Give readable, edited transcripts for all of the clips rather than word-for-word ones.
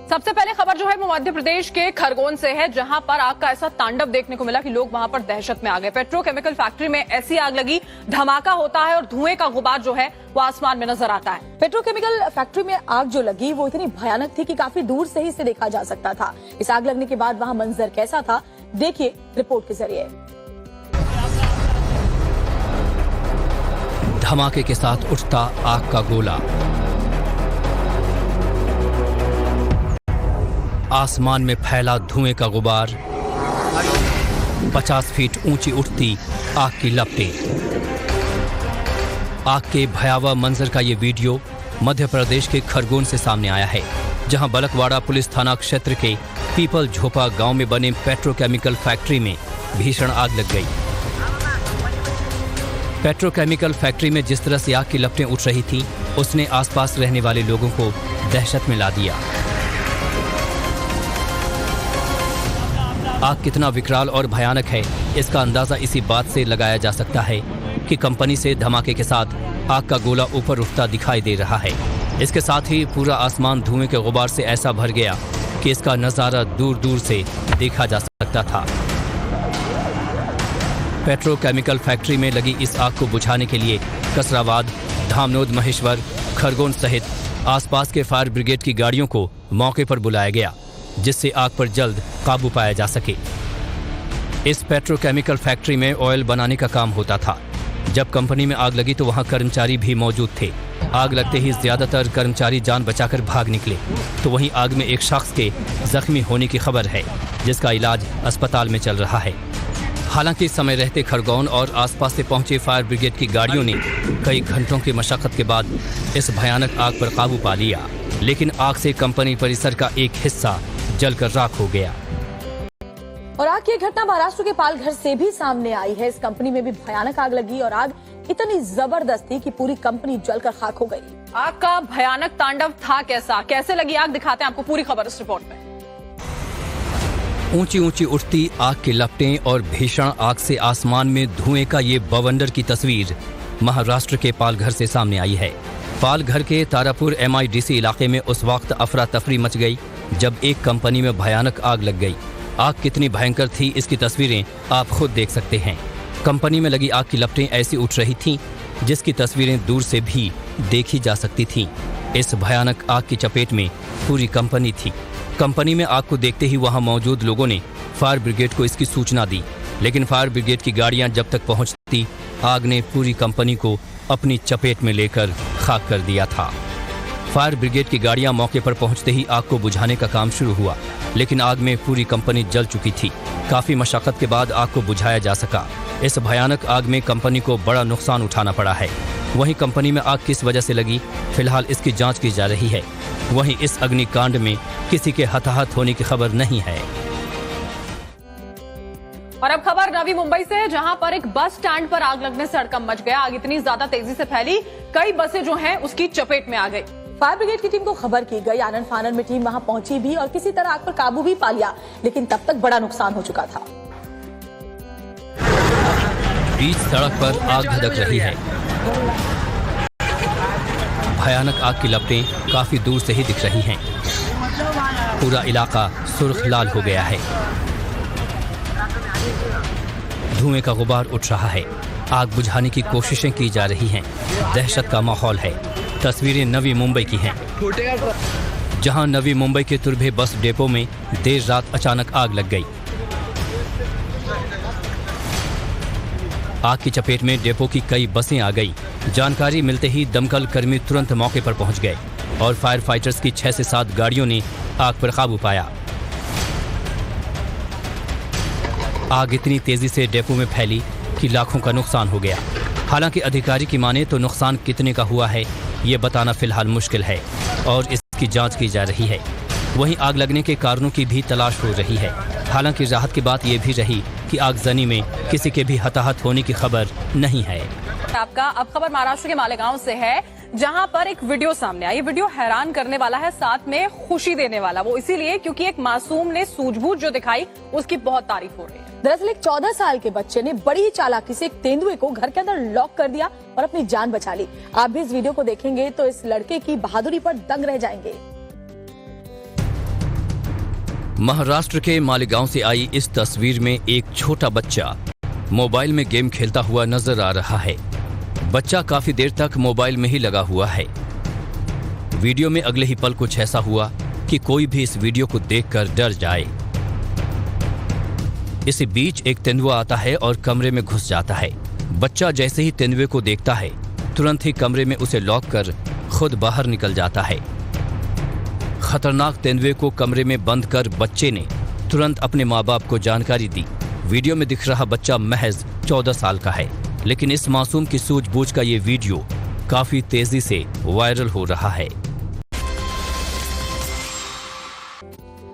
सबसे पहले खबर जो है वो मध्य प्रदेश के खरगोन से है, जहां पर आग का ऐसा तांडव देखने को मिला कि लोग वहां पर दहशत में आ गए। पेट्रोकेमिकल फैक्ट्री में ऐसी आग लगी, धमाका होता है और धुएं का गुबार जो है वो आसमान में नजर आता है। पेट्रोकेमिकल फैक्ट्री में आग जो लगी वो इतनी भयानक थी कि काफी दूर से ही इसे देखा जा सकता था। इस आग लगने के बाद वहां मंजर कैसा था, देखिए रिपोर्ट के जरिए। धमाके के साथ उठता आग का गोला, आसमान में फैला धुएं का गुबार, 50 फीट ऊंची उठती आग की लपटें। आग के भयावह मंजर का ये वीडियो मध्य प्रदेश के खरगोन से सामने आया है, जहां बलकवाड़ा पुलिस थाना क्षेत्र के पीपल झोपा गांव में बने पेट्रोकेमिकल फैक्ट्री में भीषण आग लग गई। पेट्रोकेमिकल फैक्ट्री में जिस तरह से आग की लपटें उठ रही थी, उसने आसपास रहने वाले लोगों को दहशत में ला दिया। आग कितना विकराल और भयानक है, इसका अंदाजा इसी बात से लगाया जा सकता है कि कंपनी से धमाके के साथ आग का गोला ऊपर उठता दिखाई दे रहा है। इसके साथ ही पूरा आसमान धुएं के गुबार से ऐसा भर गया कि इसका नज़ारा दूर दूर से देखा जा सकता था। पेट्रोकेमिकल फैक्ट्री में लगी इस आग को बुझाने के लिए कसराबाद, धामनोद, महेश्वर, खरगोन सहित आसपास के फायर ब्रिगेड की गाड़ियों को मौके पर बुलाया गया, जिससे आग पर जल्द काबू पाया जा सके। इस पेट्रोकेमिकल फैक्ट्री में ऑयल बनाने का काम होता था। जब कंपनी में आग लगी तो वहां कर्मचारी भी मौजूद थे। आग लगते ही ज्यादातर कर्मचारी जान बचाकर भाग निकले, तो वहीं आग में एक शख्स के जख्मी होने की खबर है, जिसका इलाज अस्पताल में चल रहा है। हालांकि समय रहते खरगोन और आसपास से पहुंचे फायर ब्रिगेड की गाड़ियों ने कई घंटों की मशक्कत के बाद इस भयानक आग पर काबू पा लिया, लेकिन आग से कंपनी परिसर का एक हिस्सा जलकर राख हो गया। और आग की घटना महाराष्ट्र के पालघर से भी सामने आई है। इस कंपनी में भी भयानक आग लगी और आग इतनी जबरदस्त थी कि पूरी कंपनी जलकर खाक हो गई। आग का भयानक तांडव था कैसे लगी आग, दिखाते हैं आपको पूरी खबर इस रिपोर्ट में। ऊंची ऊंची उठती आग की लपटें और भीषण आग से आसमान में धुएं का ये बवंडर की तस्वीर महाराष्ट्र के पालघर से सामने आई है। पालघर के तारापुर MIDC इलाके में उस वक्त अफरा तफरी मच गई जब एक कंपनी में भयानक आग लग गई। आग कितनी भयंकर थी, इसकी तस्वीरें आप खुद देख सकते हैं। कंपनी में लगी आग की लपटें ऐसी उठ रही थीं, जिसकी तस्वीरें दूर से भी देखी जा सकती थीं। इस भयानक आग की चपेट में पूरी कंपनी थी। कंपनी में आग को देखते ही वहां मौजूद लोगों ने फायर ब्रिगेड को इसकी सूचना दी, लेकिन फायर ब्रिगेड की गाड़ियां जब तक पहुंचती, आग ने पूरी कंपनी को अपनी चपेट में लेकर खाक कर दिया था। फायर ब्रिगेड की गाड़ियां मौके पर पहुंचते ही आग को बुझाने का काम शुरू हुआ, लेकिन आग में पूरी कंपनी जल चुकी थी। काफी मशक्कत के बाद आग को बुझाया जा सका। इस भयानक आग में कंपनी को बड़ा नुकसान उठाना पड़ा है। वहीं कंपनी में आग किस वजह से लगी, फिलहाल इसकी जांच की जा रही है। वहीं इस अग्निकांड में किसी के हताहत होने की खबर नहीं है। और अब खबर नवी मुंबई से है, जहां पर एक बस स्टैंड पर आग लगने से हड़कंप मच गया। आग इतनी ज्यादा तेजी से फैली, कई बसें जो हैं उसकी चपेट में आ गई। फायर ब्रिगेड की टीम को खबर की गई। आनन फानन में टीम वहां पहुंची भी और किसी तरह आग पर काबू भी पा लिया, लेकिन तब तक बड़ा नुकसान हो चुका था। बीच सड़क पर आग धधक रही है। भयानक आग की लपटें काफी दूर से ही दिख रही हैं। पूरा इलाका सुर्ख लाल हो गया है। धुएं का गुबार उठ रहा है। आग बुझाने की कोशिशें की जा रही हैं। दहशत का माहौल है। तस्वीरें नवी मुंबई की हैं, जहां नवी मुंबई के तुर्भे बस डेपो में देर रात अचानक आग लग गई। आग की चपेट में डेपो की कई बसें आ गई। जानकारी मिलते ही दमकल कर्मी तुरंत मौके पर पहुंच गए और फायर फाइटर्स की 6 से 7 गाड़ियों ने आग पर काबू पाया। आग इतनी तेजी से डेपो में फैली कि लाखों का नुकसान हो गया। हालांकि अधिकारी की माने तो नुकसान कितने का हुआ है, ये बताना फिलहाल मुश्किल है और इसकी जांच की जा रही है। वहीं आग लगने के कारणों की भी तलाश हो रही है। हालांकि राहत की बात यह भी रही कि आगजनी में किसी के भी हताहत होने की खबर नहीं है। आपका अब खबर महाराष्ट्र के मालेगांव से है, जहां पर एक वीडियो सामने आई। ये वीडियो हैरान करने वाला है, साथ में खुशी देने वाला। वो इसीलिए क्योंकि एक मासूम ने सूझबूझ जो दिखाई, उसकी बहुत तारीफ हो रही है। दरअसल एक 14 साल के बच्चे ने बड़ी ही चालाकी से एक तेंदुए को घर के अंदर लॉक कर दिया और अपनी जान बचा ली। आप भी इस वीडियो को देखेंगे तो इस लड़के की बहादुरी पर दंग रह जाएंगे। महाराष्ट्र के मालेगांव से आई इस तस्वीर में एक छोटा बच्चा मोबाइल में गेम खेलता हुआ नजर आ रहा है। बच्चा काफी देर तक मोबाइल में ही लगा हुआ है। वीडियो में अगले ही पल कुछ ऐसा हुआ कि कोई भी इस वीडियो को देखकर डर जाए। इसी बीच एक तेंदुआ आता है और कमरे में घुस जाता है। बच्चा जैसे ही तेंदुए को देखता है, तुरंत ही कमरे में उसे लॉक कर खुद बाहर निकल जाता है। खतरनाक तेंदुए को कमरे में बंद कर बच्चे ने तुरंत अपने माँ बाप को जानकारी दी। वीडियो में दिख रहा बच्चा महज 14 साल का है, लेकिन इस मासूम की सूझबूझ का ये वीडियो काफी तेजी से वायरल हो रहा है।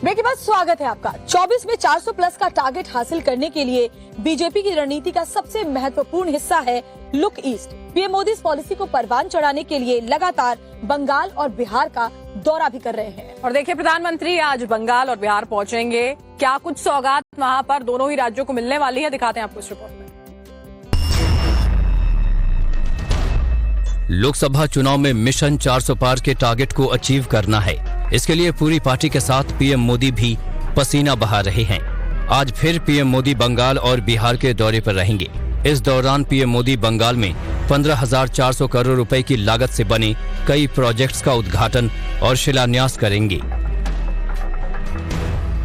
ब्रेक के बाद स्वागत है आपका। 24 में 400 प्लस का टारगेट हासिल करने के लिए बीजेपी की रणनीति का सबसे महत्वपूर्ण हिस्सा है लुक ईस्ट। पीएम मोदी इस पॉलिसी को परवान चढ़ाने के लिए लगातार बंगाल और बिहार का दौरा भी कर रहे हैं। और देखिए, प्रधानमंत्री आज बंगाल और बिहार पहुंचेंगे। क्या कुछ सौगात वहां पर दोनों ही राज्यों को मिलने वाली है, दिखाते हैं आपको इस रिपोर्ट में। लोकसभा चुनाव में मिशन 400 पार के टारगेट को अचीव करना है। इसके लिए पूरी पार्टी के साथ पीएम मोदी भी पसीना बहा रहे हैं। आज फिर पीएम मोदी बंगाल और बिहार के दौरे पर रहेंगे। इस दौरान पीएम मोदी बंगाल में 15,400 करोड़ रुपए की लागत से बने कई प्रोजेक्ट्स का उद्घाटन और शिलान्यास करेंगे।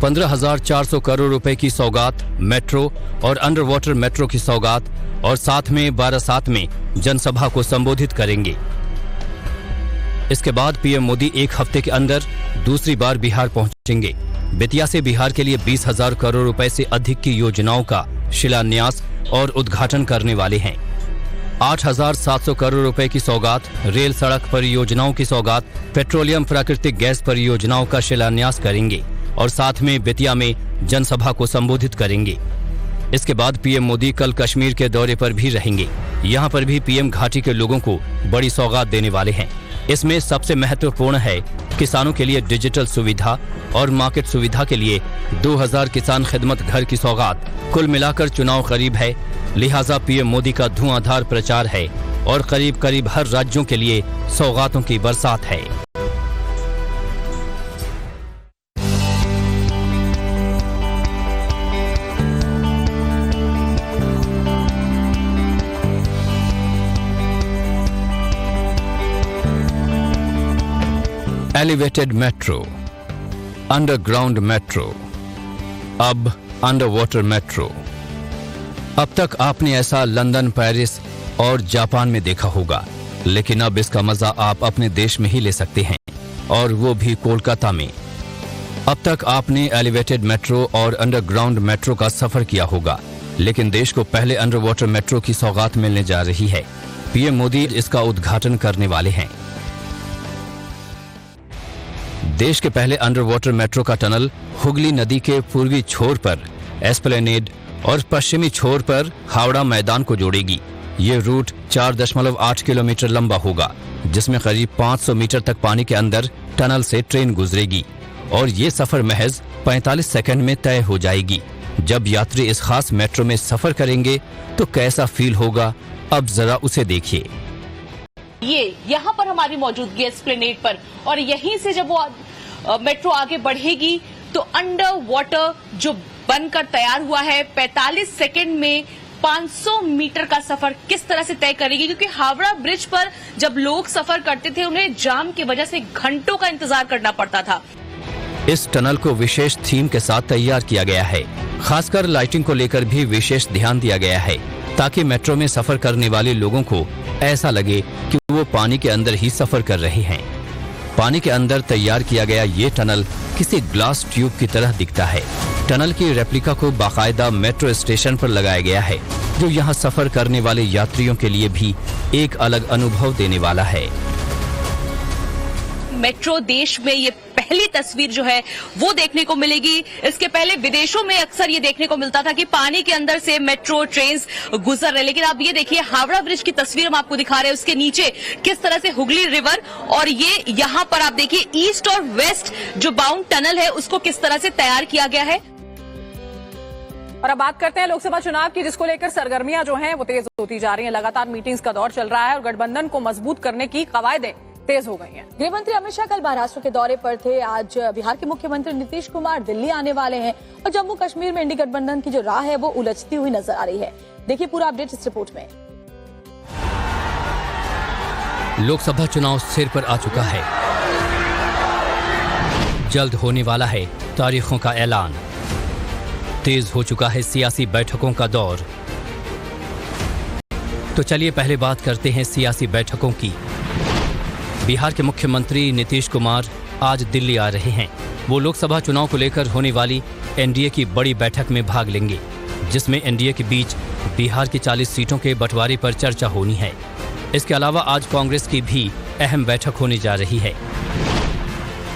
15,400 करोड़ रुपए की सौगात मेट्रो और अंडर वाटर मेट्रो की सौगात और साथ में बारासात में जनसभा को संबोधित करेंगे। इसके बाद पीएम मोदी एक हफ्ते के अंदर दूसरी बार बिहार पहुंचेंगे। बेतिया से बिहार के लिए 20,000 करोड़ रुपए से अधिक की योजनाओं का शिलान्यास और उद्घाटन करने वाले हैं। 8,700 करोड़ रुपए की सौगात, रेल सड़क परियोजनाओं की सौगात, पेट्रोलियम प्राकृतिक गैस परियोजनाओं का शिलान्यास करेंगे और साथ में बेतिया में जनसभा को संबोधित करेंगे। इसके बाद पीएम मोदी कल कश्मीर के दौरे पर भी रहेंगे। यहाँ पर भी पीएम घाटी के लोगों को बड़ी सौगात देने वाले हैं। इसमें सबसे महत्वपूर्ण है किसानों के लिए डिजिटल सुविधा और मार्केट सुविधा के लिए 2000 किसान खिदमत घर की सौगात। कुल मिलाकर चुनाव करीब है, लिहाजा पीएम मोदी का धुआंधार प्रचार है और करीब करीब हर राज्यों के लिए सौगातों की बरसात है। एलिवेटेड मेट्रो, अंडरग्राउंड मेट्रो, अब अंडर वाटर मेट्रो। अब तक आपने ऐसा लंदन, पेरिस और जापान में देखा होगा, लेकिन अब इसका मजा आप अपने देश में ही ले सकते हैं, और वो भी कोलकाता में। अब तक आपने एलिवेटेड मेट्रो और अंडरग्राउंड मेट्रो का सफर किया होगा, लेकिन देश को पहले अंडर वाटर मेट्रो की सौगात मिलने जा रही है। पीएम मोदी इसका उद्घाटन करने वाले हैं। देश के पहले अंडर वाटर मेट्रो का टनल हुगली नदी के पूर्वी छोर पर एस्प्लेनेड और पश्चिमी छोर पर हावड़ा मैदान को जोड़ेगी। ये रूट 4.8 किलोमीटर लंबा होगा, जिसमें करीब 500 मीटर तक पानी के अंदर टनल से ट्रेन गुजरेगी और ये सफर महज 45 सेकंड में तय हो जाएगी। जब यात्री इस खास मेट्रो में सफर करेंगे तो कैसा फील होगा, अब जरा उसे देखिए। ये यहाँ पर हमारी मौजूदगी एस्प्लेनेड पर, और यहीं से जब वो मेट्रो आगे बढ़ेगी तो अंडर वाटर जो बनकर तैयार हुआ है 45 सेकंड में 500 मीटर का सफर किस तरह से तय करेगी, क्योंकि हावड़ा ब्रिज पर जब लोग सफर करते थे उन्हें जाम की वजह से घंटों का इंतजार करना पड़ता था। इस टनल को विशेष थीम के साथ तैयार किया गया है। खासकर लाइटिंग को लेकर भी विशेष ध्यान दिया गया है, ताकि मेट्रो में सफर करने वाले लोगों को ऐसा लगे कि वो पानी के अंदर ही सफर कर रहे हैं। पानी के अंदर तैयार किया गया ये टनल किसी ग्लास ट्यूब की तरह दिखता है। टनल की रेप्लिका को बाकायदा मेट्रो स्टेशन पर लगाया गया है, जो यहाँ सफर करने वाले यात्रियों के लिए भी एक अलग अनुभव देने वाला है। मेट्रो देश में ये पहली तस्वीर जो है वो देखने को मिलेगी। इसके पहले विदेशों में अक्सर ये देखने को मिलता था कि पानी के अंदर से मेट्रो ट्रेन्स गुजर रहे, लेकिन आप ये देखिए हावड़ा ब्रिज की तस्वीर हम आपको दिखा रहे हैं। उसके नीचे किस तरह से हुगली रिवर, और ये यहाँ पर आप देखिए ईस्ट और वेस्ट जो बाउंड टनल है उसको किस तरह से तैयार किया गया है। और अब बात करते हैं लोकसभा चुनाव की, जिसको लेकर सरगर्मियां जो हैं वो तेज होती जा रही हैं। लगातार मीटिंग्स का दौर चल रहा है और गठबंधन को मजबूत करने की कवायदें तेज हो गई हैं। गृह मंत्री अमित शाह कल महाराष्ट्र के दौरे पर थे। आज बिहार के मुख्यमंत्री नीतीश कुमार दिल्ली आने वाले हैं और जम्मू कश्मीर में इंडी गठबंधन की जो राह है वो उलझती हुई नजर आ रही है। देखिए पूरा अपडेट इस रिपोर्ट में। लोकसभा चुनाव सिर पर आ चुका है। जल्द होने वाला है तारीखों का ऐलान। तेज हो चुका है सियासी बैठकों का दौर। तो चलिए पहले बात करते हैं सियासी बैठकों की। बिहार के मुख्यमंत्री नीतीश कुमार आज दिल्ली आ रहे हैं। वो लोकसभा चुनाव को लेकर होने वाली एनडीए की बड़ी बैठक में भाग लेंगे, जिसमें एनडीए के बीच बिहार की 40 सीटों के बंटवारे पर चर्चा होनी है। इसके अलावा आज कांग्रेस की भी अहम बैठक होने जा रही है।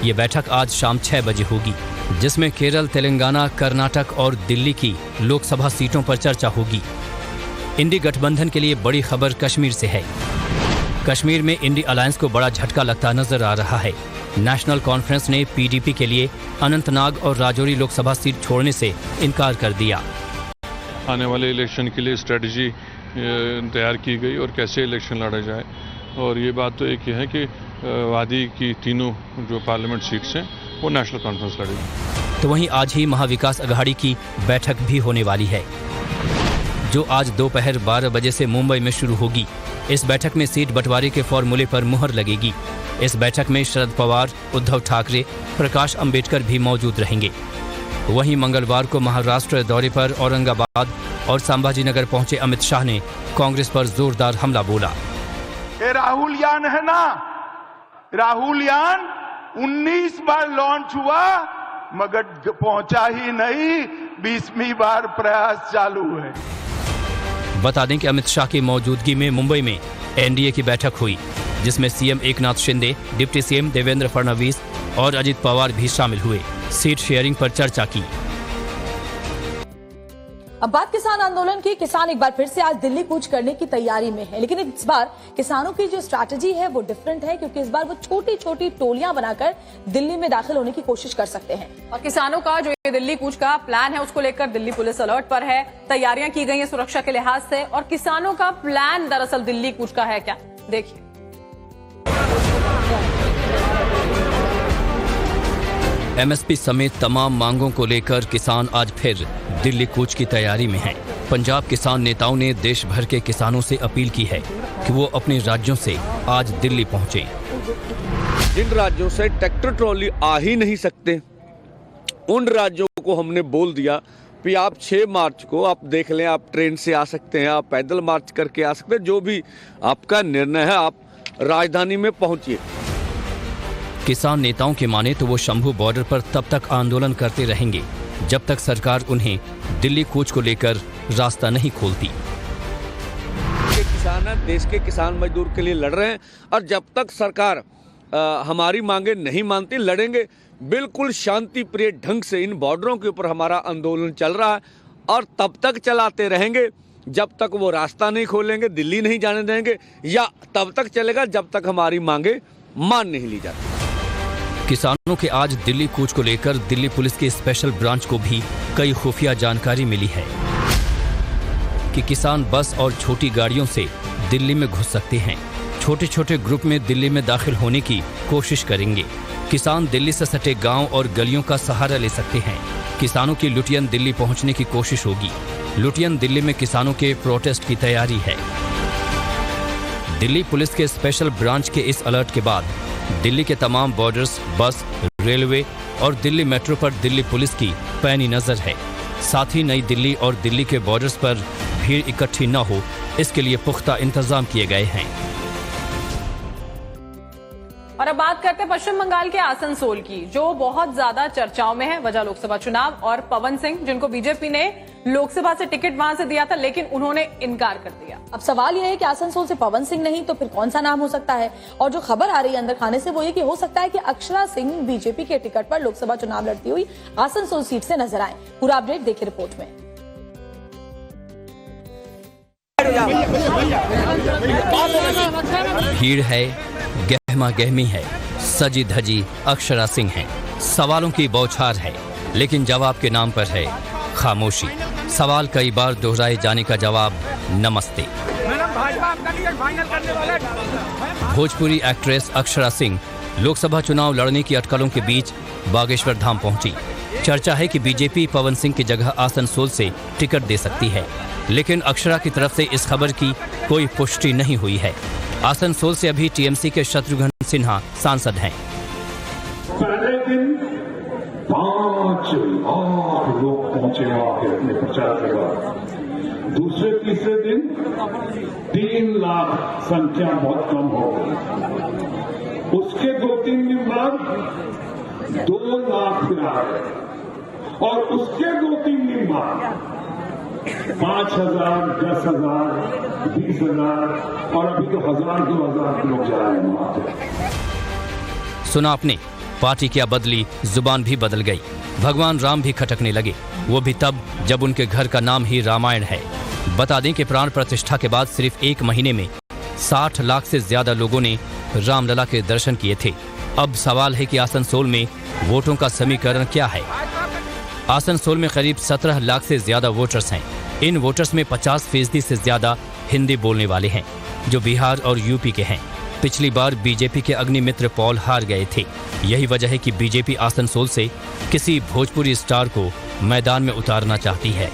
ये बैठक आज शाम 6 बजे होगी, जिसमें केरल, तेलंगाना, कर्नाटक और दिल्ली की लोकसभा सीटों पर चर्चा होगी। इंडी गठबंधन के लिए बड़ी खबर कश्मीर से है। कश्मीर में इंडी अलायंस को बड़ा झटका लगता नजर आ रहा है। नेशनल कॉन्फ्रेंस ने पीडीपी के लिए अनंतनाग और राजौरी लोकसभा सीट छोड़ने से इनकार कर दिया। आने वाले इलेक्शन के लिए स्ट्रेटजी तैयार की गई और कैसे इलेक्शन लड़ा जाए, और ये बात तो एक ही है कि वादी की तीनों जो पार्लियामेंट सीट्स हैं वो नेशनल कॉन्फ्रेंस लड़ेगी। तो वहीं आज ही महाविकास अघाड़ी की बैठक भी होने वाली है, जो आज दोपहर 12 बजे से मुंबई में शुरू होगी। इस बैठक में सीट बंटवारे के फॉर्मूले पर मुहर लगेगी। इस बैठक में शरद पवार, उद्धव ठाकरे, प्रकाश अंबेडकर भी मौजूद रहेंगे। वहीं मंगलवार को महाराष्ट्र दौरे पर औरंगाबाद और संभाजी नगर पहुंचे अमित शाह ने कांग्रेस पर जोरदार हमला बोला। ये राहुल यान है ना, राहुल यान 19 बार लॉन्च हुआ मगर पहुंचा ही नहीं, 20वीं बार प्रयास चालू है। बता दें कि अमित शाह की मौजूदगी में मुंबई में एनडीए की बैठक हुई, जिसमें CM Eknath Shinde, deputy CM Devendra Fadnavis और अजित पवार भी शामिल हुए। सीट शेयरिंग पर चर्चा की। अब बात किसान आंदोलन की। किसान एक बार फिर से आज दिल्ली कूच करने की तैयारी में है, लेकिन इस बार किसानों की जो स्ट्रैटेजी है वो डिफरेंट है, क्योंकि इस बार वो छोटी छोटी टोलियां बनाकर दिल्ली में दाखिल होने की कोशिश कर सकते हैं। और किसानों का जो ये दिल्ली कूच का प्लान है उसको लेकर दिल्ली पुलिस अलर्ट पर है। तैयारियां की गई हैं सुरक्षा के लिहाज से। और किसानों का प्लान दरअसल दिल्ली कूच का है क्या, देखिए। एमएसपी समेत तमाम मांगों को लेकर किसान आज फिर दिल्ली कूच की तैयारी में हैं। पंजाब किसान नेताओं ने देश भर के किसानों से अपील की है कि वो अपने राज्यों से आज दिल्ली पहुंचे। जिन राज्यों से ट्रैक्टर ट्रॉली आ ही नहीं सकते, उन राज्यों को हमने बोल दिया कि आप 6 मार्च को आप देख लें, आप ट्रेन से आ सकते हैं, आप पैदल मार्च करके आ सकते हैं, जो भी आपका निर्णय है, आप राजधानी में पहुंचिए। किसान नेताओं के माने तो वो शंभू बॉर्डर पर तब तक आंदोलन करते रहेंगे जब तक सरकार उन्हें दिल्ली कूच को लेकर रास्ता नहीं खोलती। किसान है, देश के किसान मजदूर के लिए लड़ रहे हैं, और जब तक सरकार हमारी मांगे नहीं मानती, लड़ेंगे बिल्कुल शांति प्रिय ढंग से। इन बॉर्डरों के ऊपर हमारा आंदोलन चल रहा है और तब तक चलाते रहेंगे जब तक वो रास्ता नहीं खोलेंगे, दिल्ली नहीं जाने देंगे, या तब तक चलेगा जब तक हमारी मांगे मान नहीं ली जाती। किसानों के आज दिल्ली कूच को लेकर दिल्ली पुलिस के स्पेशल ब्रांच को भी कई खुफिया जानकारी मिली है कि किसान बस और छोटी गाड़ियों से दिल्ली में घुस सकते हैं। छोटे छोटे ग्रुप में दिल्ली में दाखिल होने की कोशिश करेंगे। किसान दिल्ली से सटे गांव और गलियों का सहारा ले सकते हैं। किसानों की लुटियन दिल्ली पहुंचने की कोशिश होगी। लुटियन दिल्ली में किसानों के प्रोटेस्ट की तैयारी है। दिल्ली पुलिस के स्पेशल ब्रांच के इस अलर्ट के बाद दिल्ली के तमाम बॉर्डर्स, बस, रेलवे और दिल्ली मेट्रो पर दिल्ली पुलिस की पैनी नजर है। साथ ही नई दिल्ली और दिल्ली के बॉर्डर्स पर भीड़ इकट्ठी न हो, इसके लिए पुख्ता इंतजाम किए गए हैं। और अब बात करते हैं पश्चिम बंगाल के आसनसोल की, जो बहुत ज्यादा चर्चाओं में है। वजह लोकसभा चुनाव और पवन सिंह, जिनको बीजेपी ने लोकसभा से टिकट वहां से दिया था, लेकिन उन्होंने इनकार कर दिया। अब सवाल यह है कि आसनसोल से पवन सिंह नहीं तो फिर कौन सा नाम हो सकता है। और जो खबर आ रही है अंदर खाने से वो ये कि हो सकता है कि अक्षरा सिंह बीजेपी के टिकट पर लोकसभा चुनाव लड़ती हुई आसनसोल सीट से नजर आए। पूरा अपडेट देखिए रिपोर्ट में। भीड़ है, गहमा गहमी है, सजी धजी अक्षरा सिंह है। सवालों की बौछार है, लेकिन जवाब के नाम पर है खामोशी। सवाल कई बार दोहराए जाने का जवाब नमस्ते। भोजपुरी एक्ट्रेस अक्षरा सिंह लोकसभा चुनाव लड़ने की अटकलों के बीच बागेश्वर धाम पहुंची। चर्चा है कि बीजेपी पवन सिंह की जगह आसनसोल से टिकट दे सकती है, लेकिन अक्षरा की तरफ से इस खबर की कोई पुष्टि नहीं हुई है। आसनसोल से अभी टीएमसी के शत्रुघ्न सिन्हा सांसद हैं। पहले दिन 5 लाख लोग पहुंचे वहां पे अपने प्रचार के बाद। दूसरे तीसरे दिन 3 लाख, संख्या बहुत कम हो गई। उसके 2-3 दिन बाद 2 लाख फिर आ गए और उसके 2-3 दिन बाद 5,000, 10,000, 20,000 और अभी तो 1,000-2,000 लोग जा रहे हैं वहां पे। सुना आपने, पार्टी क्या बदली, जुबान भी बदल गई। भगवान राम भी खटकने लगे, वो भी तब जब उनके घर का नाम ही रामायण है। बता दें कि प्राण प्रतिष्ठा के बाद सिर्फ 1 महीने में 60 लाख से ज्यादा लोगों ने रामलला के दर्शन किए थे। अब सवाल है कि आसनसोल में वोटों का समीकरण क्या है। आसनसोल में करीब 17 लाख से ज्यादा वोटर्स हैं। इन वोटर्स में 50% से ज्यादा हिंदी बोलने वाले हैं, जो बिहार और यूपी के हैं। पिछली बार बीजेपी के अग्निमित्र पॉल हार गए थे। यही वजह है कि बीजेपी आसनसोल से किसी भोजपुरी स्टार को मैदान में उतारना चाहती है।